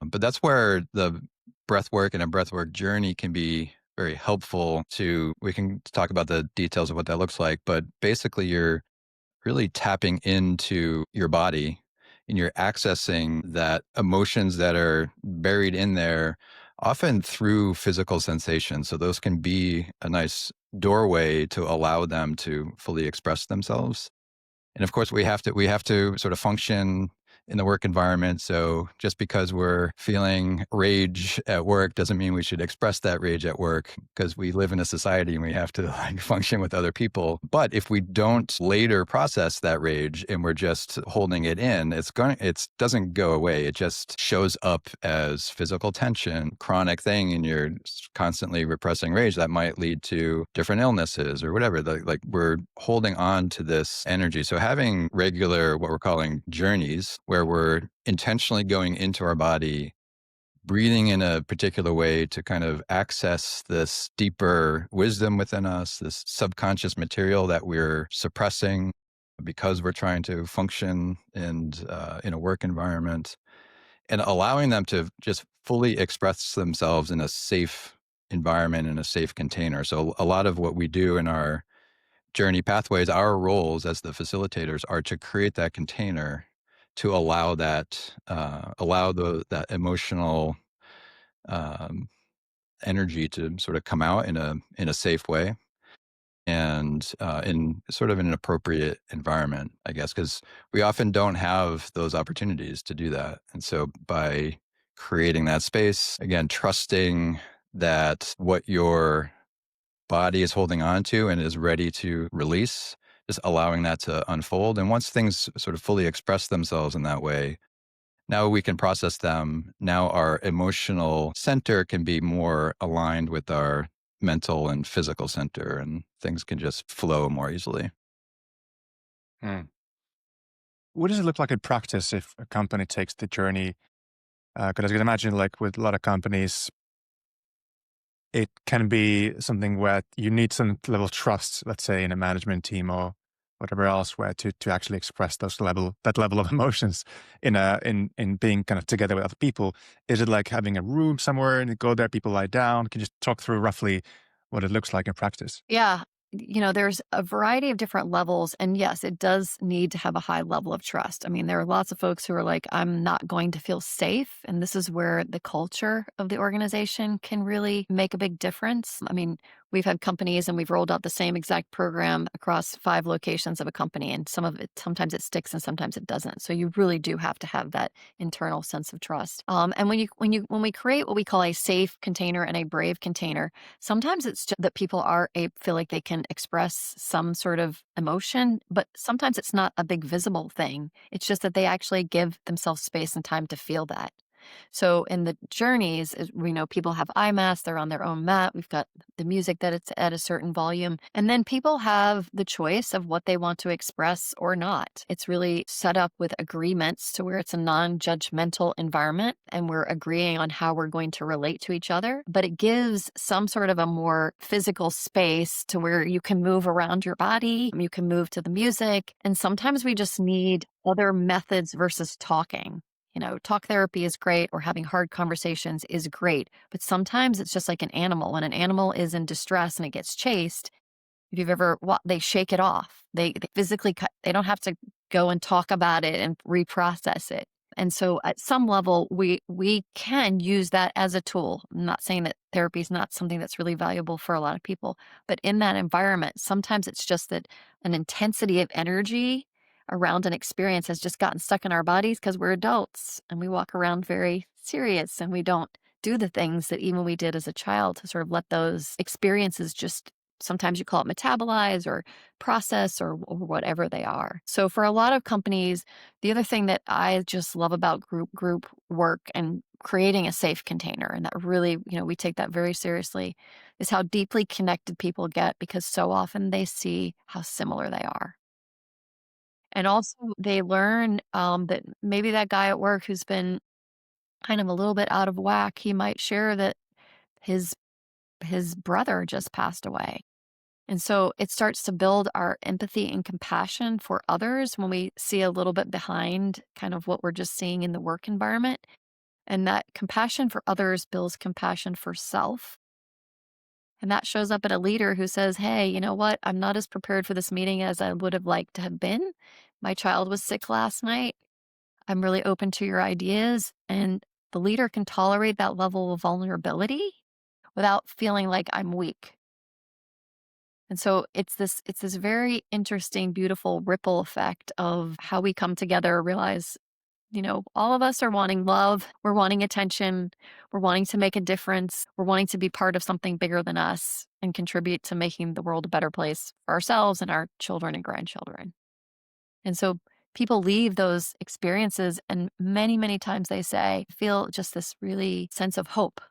But that's where the breath work and a breath work journey can be very helpful we can talk about the details of what that looks like, but basically you're really tapping into your body and you're accessing that emotions that are buried in there, often through physical sensations. So those can be a nice doorway to allow them to fully express themselves. And of course, we have to sort of function in the work environment. So just because we're feeling rage at work doesn't mean we should express that rage at work, because we live in a society and we have to function with other people. But if we don't later process that rage and we're just holding it in, it doesn't go away. It just shows up as physical tension, chronic thing, and you're constantly repressing rage that might lead to different illnesses or whatever. Like we're holding on to this energy. So having regular, what we're calling journeys, where we're intentionally going into our body, breathing in a particular way to kind of access this deeper wisdom within us, this subconscious material that we're suppressing because we're trying to function in a work environment, and allowing them to just fully express themselves in a safe environment, in a safe container. So a lot of what we do in our journey pathways, our roles as the facilitators are to create that container to allow that emotional um, energy to sort of come out in a safe way, and in sort of an appropriate environment, I guess, because we often don't have those opportunities to do that. And so by creating that space, again, trusting that what your body is holding on to and is ready to release, just allowing that to unfold. And once things sort of fully express themselves in that way, now we can process them. Now our emotional center can be more aligned with our mental and physical center, and things can just flow more easily. Hmm. What does it look like in practice if a company takes the journey? Because I can imagine, like with a lot of companies, it can be something where you need some level of trust, let's say in a management team or whatever else, where to actually express that level of emotions in being kind of together with other people. Is it like having a room somewhere and you go there, people lie down? Can you just talk through roughly what it looks like in practice? Yeah. There's a variety of different levels. And yes, it does need to have a high level of trust. I mean, there are lots of folks who are like, I'm not going to feel safe. And this is where the culture of the organization can really make a big difference. I mean, we've had companies and we've rolled out the same exact program across 5 locations of a company. And sometimes it sticks and sometimes it doesn't. So you really do have to have that internal sense of trust. And when we create what we call a safe container and a brave container, sometimes it's just that people feel like they can express some sort of emotion, but sometimes it's not a big visible thing. It's just that they actually give themselves space and time to feel that. So in the journeys, we know people have eye masks, they're on their own mat. We've got the music that it's at a certain volume. And then people have the choice of what they want to express or not. It's really set up with agreements to where it's a non-judgmental environment and we're agreeing on how we're going to relate to each other. But it gives some sort of a more physical space to where you can move around your body, you can move to the music. And sometimes we just need other methods versus talking. Talk therapy is great, or having hard conversations is great, but sometimes it's just like an animal. When an animal is in distress and it gets chased, if you've ever, they shake it off. They physically cut, they don't have to go and talk about it and reprocess it. And so at some level, we can use that as a tool. I'm not saying that therapy is not something that's really valuable for a lot of people, but in that environment, sometimes it's just that an intensity of energy around an experience has just gotten stuck in our bodies because we're adults and we walk around very serious and we don't do the things that even we did as a child to sort of let those experiences just, sometimes you call it metabolize or process or whatever they are. So for a lot of companies, the other thing that I just love about group work and creating a safe container, and that really, we take that very seriously, is how deeply connected people get because so often they see how similar they are. And also they learn that maybe that guy at work who's been kind of a little bit out of whack, he might share that his his brother just passed away. And so it starts to build our empathy and compassion for others when we see a little bit behind kind of what we're just seeing in the work environment. And that compassion for others builds compassion for self. And that shows up in a leader who says, hey, you know what? I'm not as prepared for this meeting as I would have liked to have been. My child was sick last night. I'm really open to your ideas. And the leader can tolerate that level of vulnerability without feeling like I'm weak. And so it's this very interesting, beautiful ripple effect of how we come together, realize, all of us are wanting love, we're wanting attention, we're wanting to make a difference, we're wanting to be part of something bigger than us and contribute to making the world a better place for ourselves and our children and grandchildren. And so people leave those experiences and many, many times they say, feel just this really sense of hope.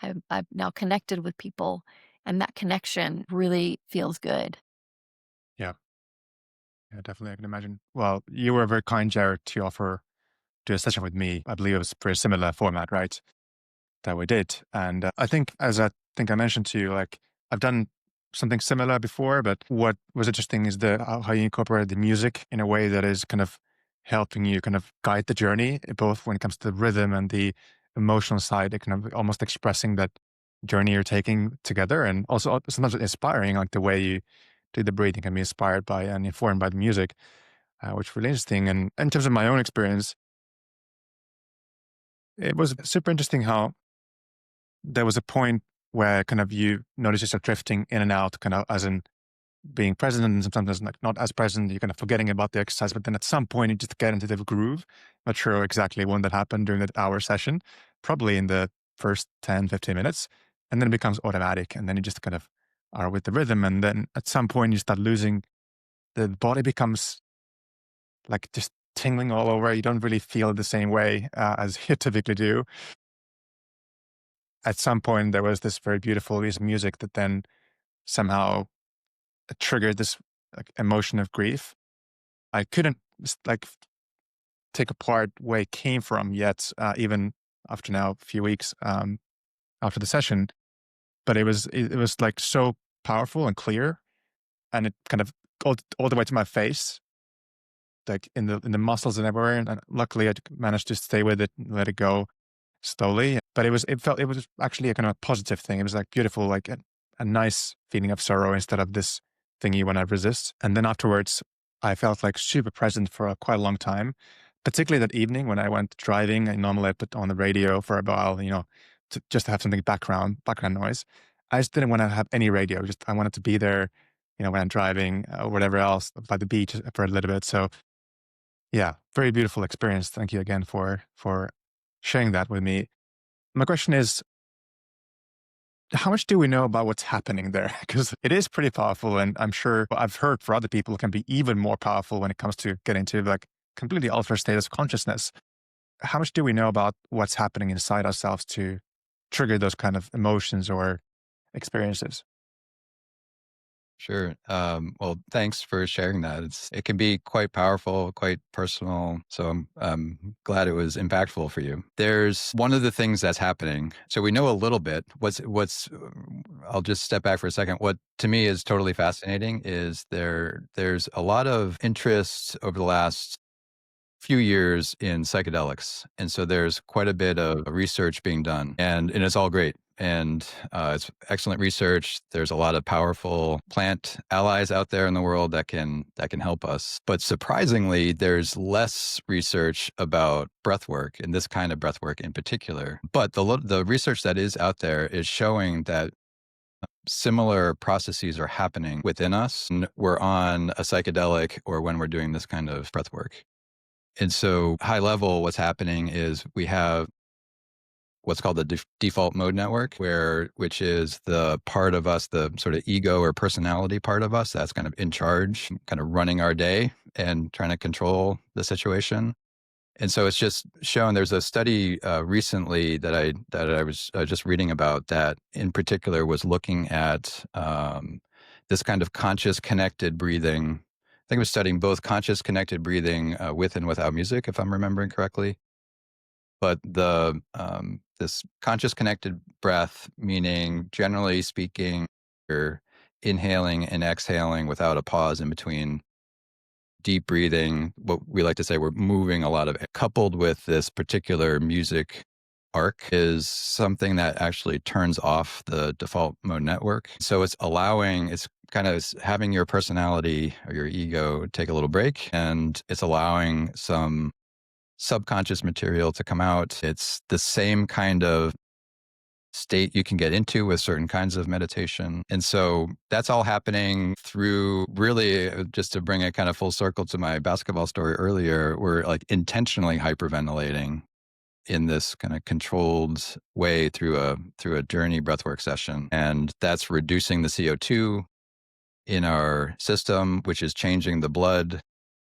I've now connected with people and that connection really feels good. Yeah, yeah, definitely. I can imagine. Well, you were very kind, Jared, to offer do a session with me. I believe it was a pretty similar format, right? that we did. And I think, as I think I mentioned to you, like I've done something similar before, but what was interesting is how you incorporate the music in a way that is kind of helping you kind of guide the journey, both when it comes to the rhythm and the emotional side, it kind of almost expressing that journey you're taking together, and also sometimes inspiring, like the way you do the breathing can be inspired by and informed by the music, which is really interesting. And in terms of my own experience, it was super interesting how there was a point where kind of you notice yourself drifting in and out, kind of as in being present and sometimes like not as present, you're kind of forgetting about the exercise. But then at some point, you just get into the groove. Not sure exactly when that happened during that hour session, probably in the first 10, 15 minutes. And then it becomes automatic. And then you just kind of are with the rhythm. And then at some point, you start losing, the body becomes like just tingling all over. You don't really feel the same way as you typically do. At some point, there was this very beautiful piece of music that then somehow triggered this like emotion of grief. I couldn't like take apart where it came from yet, even after now a few weeks after the session. But it was like so powerful and clear, and it kind of all the way to my face, like in the muscles and everywhere. And luckily, I managed to stay with it and let it go slowly. But it was actually a kind of positive thing. It was like beautiful, like a nice feeling of sorrow instead of this thing you want to resist. And then afterwards, I felt like super present for quite a long time, particularly that evening when I went driving. I normally put on the radio for a while, just to have something background noise. I just didn't want to have any radio. Just I wanted to be there, when I'm driving or whatever else by the beach for a little bit. So yeah, very beautiful experience. Thank you again for sharing that with me. My question is, how much do we know about what's happening there? Because it is pretty powerful. And I'm sure I've heard for other people it can be even more powerful when it comes to getting to like completely altered status of consciousness. How much do we know about what's happening inside ourselves to trigger those kind of emotions or experiences? Sure. Well, thanks for sharing that. It can be quite powerful, quite personal. So I'm glad it was impactful for you. There's one of the things that's happening. So we know a little bit. I'll just step back for a second. What to me is totally fascinating is there's a lot of interest over the last few years in psychedelics. And so there's quite a bit of research being done, and it's all great. And it's excellent research. There's a lot of powerful plant allies out there in the world that can help us. But surprisingly, there's less research about breathwork and this kind of breathwork in particular. But the research that is out there is showing that similar processes are happening within us when we're on a psychedelic or when we're doing this kind of breathwork. And so high level, what's happening is we have what's called the default mode network, which is the part of us, the sort of ego or personality part of us that's kind of in charge, kind of running our day and trying to control the situation. And so it's just shown. There's a study recently that I was just reading about that in particular was looking at this kind of conscious connected breathing. I think it was studying both conscious connected breathing with and without music, if I'm remembering correctly. But this conscious connected breath, meaning generally speaking, you're inhaling and exhaling without a pause in between, deep breathing, what we like to say we're moving a lot of it, coupled with this particular music arc is something that actually turns off the default mode network. So it's kind of having your personality or your ego take a little break, and it's allowing some subconscious material to come out. It's the same kind of state you can get into with certain kinds of meditation. And so that's all happening through really, just to bring it kind of full circle to my basketball story earlier, we're like intentionally hyperventilating in this kind of controlled way through a journey breathwork session. And that's reducing the CO2 in our system, which is changing the blood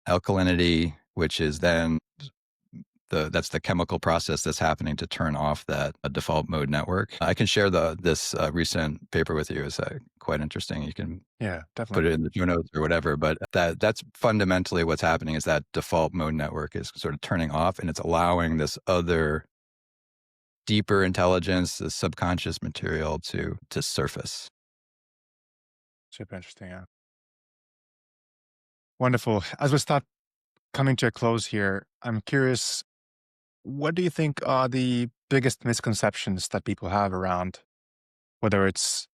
alkalinity, which is then that's the chemical process that's happening to turn off that default mode network. I can share this recent paper with you. It's quite interesting. You can definitely put it in the show notes or whatever. But that's fundamentally what's happening is that default mode network is sort of turning off, and it's allowing this other deeper intelligence, the subconscious material to surface. Super interesting. Yeah. Wonderful. As we start coming to a close here, I'm curious, what do you think are the biggest misconceptions that people have around whether it's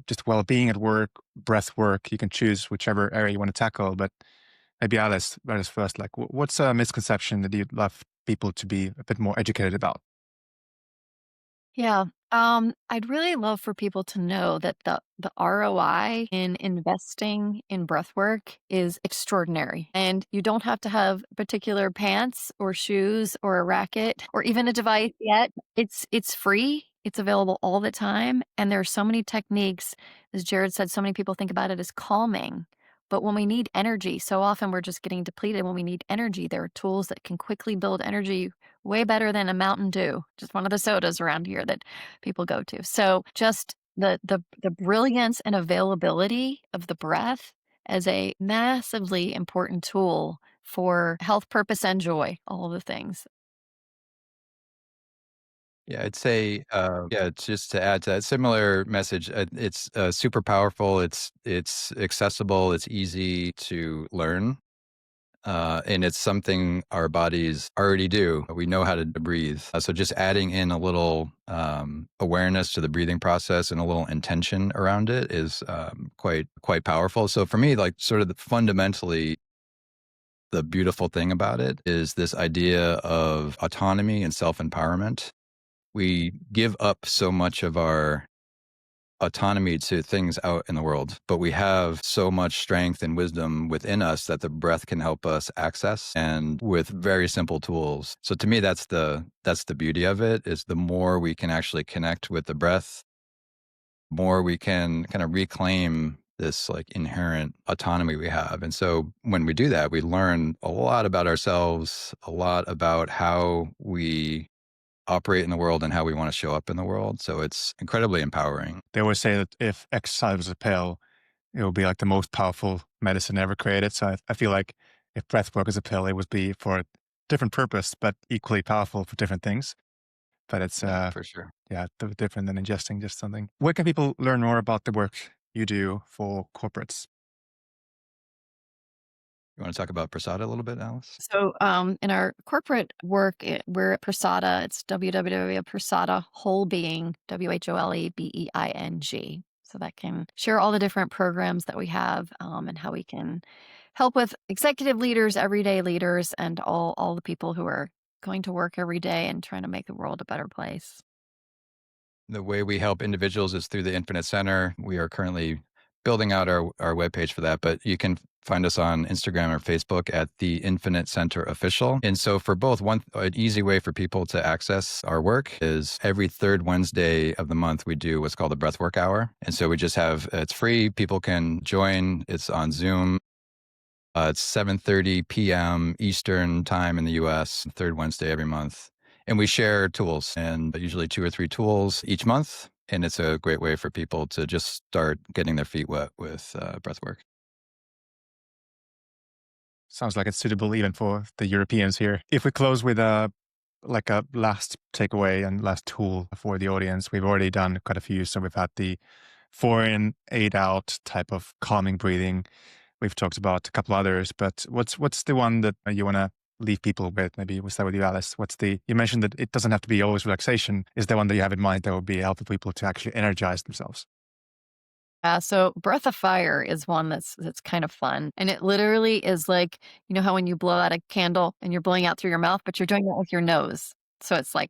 just well-being at work, breath work? You can choose whichever area you want to tackle, but maybe Alice first. Like, what's a misconception that you'd love people to be a bit more educated about? Yeah. I'd really love for people to know that the ROI in investing in breath work is extraordinary. And you don't have to have particular pants or shoes or a racket or even a device yet. It's free. It's available all the time. And there are so many techniques. As Jared said, so many people think about it as calming. But when we need energy, so often we're just getting depleted. When we need energy, there are tools that can quickly build energy way better than a Mountain Dew, just one of the sodas around here that people go to. So just the brilliance and availability of the breath as a massively important tool for health, purpose, and joy, all of the things. Yeah, I'd say, yeah, it's just to add to that similar message. It's super powerful. It's accessible. It's easy to learn, and it's something our bodies already do. We know how to breathe. So just adding in a little awareness to the breathing process and a little intention around it is quite powerful. So for me, like sort of fundamentally, the beautiful thing about it is this idea of autonomy and self empowerment. We give up so much of our autonomy to things out in the world, but we have so much strength and wisdom within us that the breath can help us access, and with very simple tools. So to me, that's the beauty of it, is the more we can actually connect with the breath, more we can kind of reclaim this like inherent autonomy we have. And so when we do that, we learn a lot about ourselves, a lot about how we operate in the world and how we want to show up in the world. So it's incredibly empowering. They always say that if exercise was a pill, it would be like the most powerful medicine ever created. So I feel like if breath work is a pill, it would be for a different purpose, but equally powerful for different things. But it's Yeah, for sure. yeah, different than ingesting just something. Where can people learn more about the work you do for corporates? You want to talk about Prasada a little bit, Alice? So, in our corporate work, we're at Prasada. It's www Prasada Whole Being, WHOLEBEING. So that can share all the different programs that we have and how we can help with executive leaders, everyday leaders, and all the people who are going to work every day and trying to make the world a better place. The way we help individuals is through the Infinite Center. We are currently building out our webpage for that, but you can find us on Instagram or Facebook at the Infinite Center Official. And so for both, an easy way for people to access our work is every third Wednesday of the month, we do what's called a breathwork hour. And so we just have, it's free. People can join. It's on Zoom. It's 7:30 p.m. Eastern time in the US, third Wednesday every month. And we share tools, and usually 2 or 3 tools each month. And it's a great way for people to just start getting their feet wet with breath work. Sounds like it's suitable even for the Europeans here. If we close with a last takeaway and last tool for the audience, we've already done quite a few. So we've had the 4 in, 8 out type of calming breathing. We've talked about a couple others, but what's the one that you want to leave people with? Maybe we'll start with you, Alice. You mentioned that it doesn't have to be always relaxation. Is there one that you have in mind that would be helpful people to actually energize themselves? So Breath of Fire is one that's kind of fun. And it literally is like, you know how when you blow out a candle and you're blowing out through your mouth, but you're doing it with your nose. So it's like,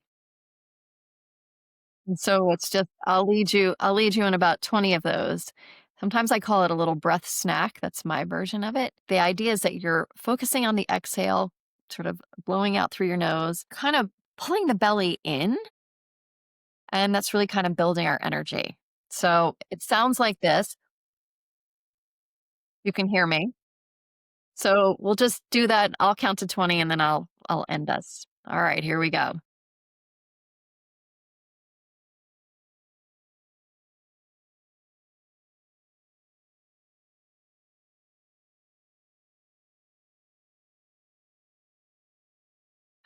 and so it's just I'll lead you in about 20 of those. Sometimes I call it a little breath snack. That's my version of it. The idea is that you're focusing on the exhale, sort of blowing out through your nose, kind of pulling the belly in, and that's really kind of building our energy. So it sounds like this. You can hear me. So we'll just do that. I'll count to 20 and then I'll end us. All right, here we go.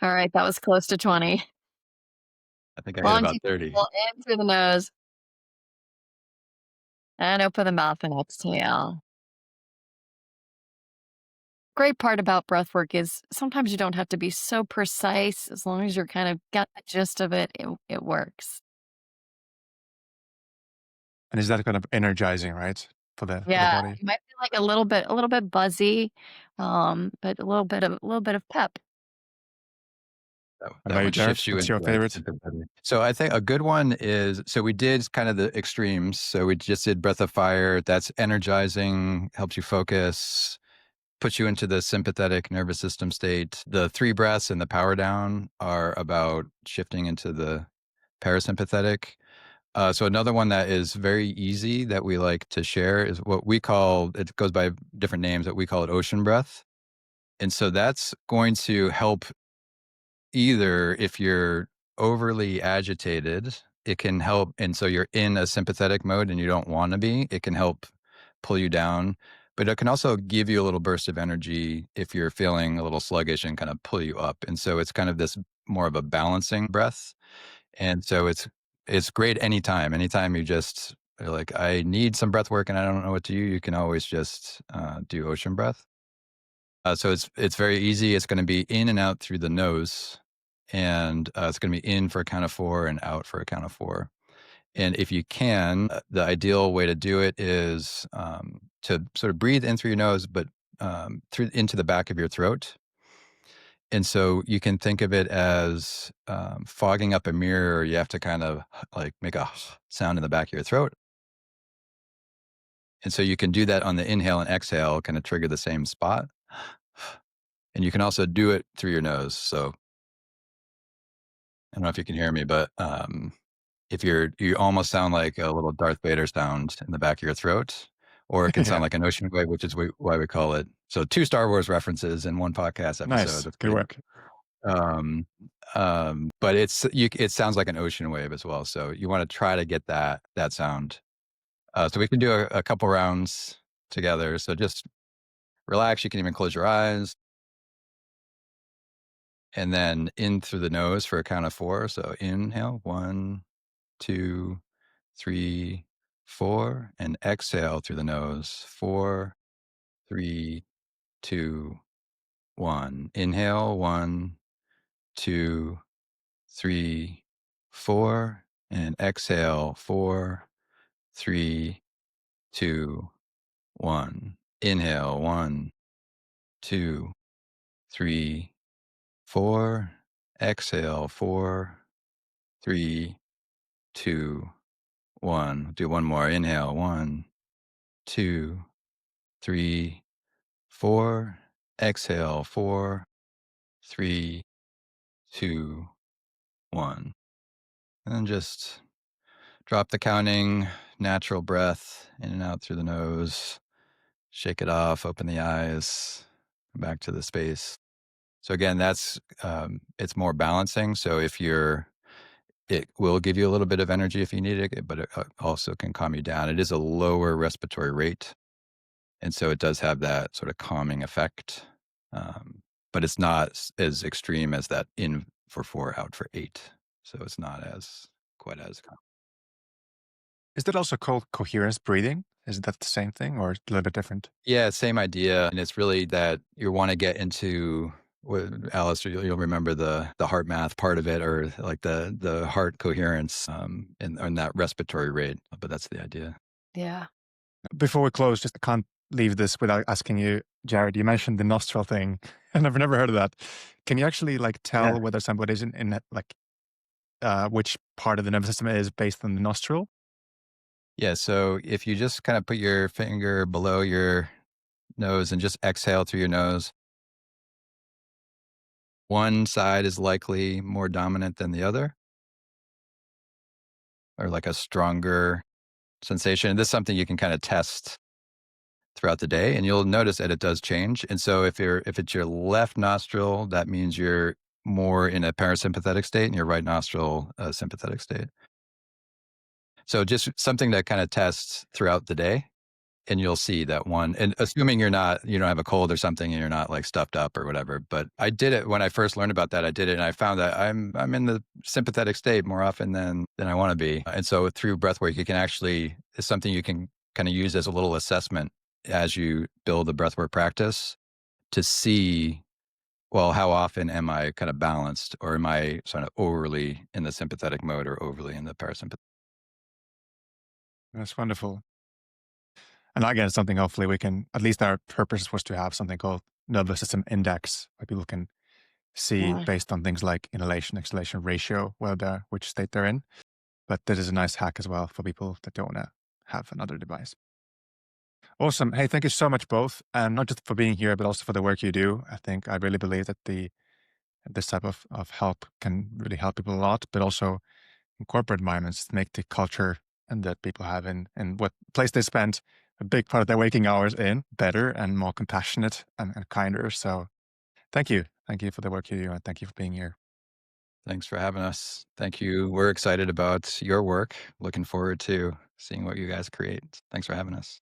All right, that was close to 20. I think I hit Long about deep 30. inhale in through the nose and open the mouth and exhale. Great part about breath work is sometimes you don't have to be so precise. As long as you're kind of got the gist of it, it works. And is that kind of energizing, right? For the Yeah, body? you might feel like a little bit buzzy, but a little bit of pep. That What that about you, one Jarrod? shifts you What's into your like favorite? sympathetic. So I think a good one is, so we did kind of the extremes. So we just did breath of fire. That's energizing, helps you focus, puts you into the sympathetic nervous system state. The 3 breaths and the power down are about shifting into the parasympathetic. So another one that is very easy that we like to share is what we call, it goes by different names, but we call it ocean breath. And so that's going to help either if you're overly agitated, it can help. And so you're in a sympathetic mode and you don't want to be, it can help pull you down. But it can also give you a little burst of energy if you're feeling a little sluggish and kind of pull you up. And so it's kind of this more of a balancing breath. And so it's great anytime. Anytime you just are like, I need some breath work and I don't know what to do, you can always just do ocean breath. So it's very easy. It's going to be in and out through the nose, and it's going to be in for a count of 4 and out for a count of 4. And if you can, the ideal way to do it is to sort of breathe in through your nose, but through into the back of your throat. And so you can think of it as fogging up a mirror. You have to kind of like make a sound in the back of your throat. And so you can do that on the inhale and exhale, kind of trigger the same spot. And you can also do it through your nose. So I don't know if you can hear me, but if you almost sound like a little Darth Vader sound in the back of your throat, or it can sound Yeah. like an ocean wave, which is why we call it. So 2 Star Wars references in one podcast episode. Nice. That's Good pretty. work. But it sounds like an ocean wave as well. So you want to try to get that sound. So we can do a couple rounds together. So just relax. You can even close your eyes. And then in through the nose for a count of 4. So inhale, 1, 2, 3, 4, and exhale through the nose, 4, 3, 2, 1. Inhale, 1, 2, 3, 4, and exhale, 4, 3, 2, 1. Inhale, 1, 2, 3, 4. Exhale, 4, 3, 2, 1. Do one more. Inhale, 1, 2, 3, 4. Exhale, 4, 3, 2, 1. And then just drop the counting, natural breath in and out through the nose. Shake it off, open the eyes, come back to the space. So again, it's more balancing. So it will give you a little bit of energy if you need it, but it also can calm you down. It is a lower respiratory rate. And so it does have that sort of calming effect. But it's not as extreme as that in for 4, out for 8. So it's not as quite as calm. Is that also called coherence breathing? Is that the same thing or a little bit different? Yeah, same idea. And it's really that you want to get into what Alice, you'll remember the heart math part of it, or like the heart coherence and that respiratory rate. But that's the idea. Yeah. Before we close, just I can't leave this without asking you, Jarrod, you mentioned the nostril thing. I've never heard of that. Can you actually like Yeah. tell whether somebody is in that, like which part of the nervous system is based on the nostril? Yeah. So if you just kind of put your finger below your nose and just exhale through your nose, one side is likely more dominant than the other, or like a stronger sensation. This is something you can kind of test throughout the day, and you'll notice that it does change. And so if it's your left nostril, that means you're more in a parasympathetic state, and your right nostril a sympathetic state. So just something to kind of test throughout the day. and you'll see that one. And assuming you don't have a cold or something, and you're not like stuffed up or whatever. But I did it when I first learned about that. I did it, and I found that I'm in the sympathetic state more often than I want to be. And so through breathwork, you can actually it's something you can kind of use as a little assessment as you build the breathwork practice to see, well, how often am I kind of balanced, or am I sort of overly in the sympathetic mode or overly in the parasympathetic? That's wonderful. And again, something hopefully we can, at least our purpose was to have something called nervous system index, where people can see Yeah. based on things like inhalation, exhalation ratio, which state they're in. But this is a nice hack as well for people that don't want to have another device. Awesome. Hey, thank you so much both. And not just for being here, but also for the work you do. I really believe that this type of help can really help people a lot, but also in corporate environments make the culture and that people have in what place they spend a big part of their waking hours in better and more compassionate and kinder. So thank you. Thank you for the work you do, and thank you for being here. Thanks for having us. Thank you. We're excited about your work. Looking forward to seeing what you guys create. Thanks for having us.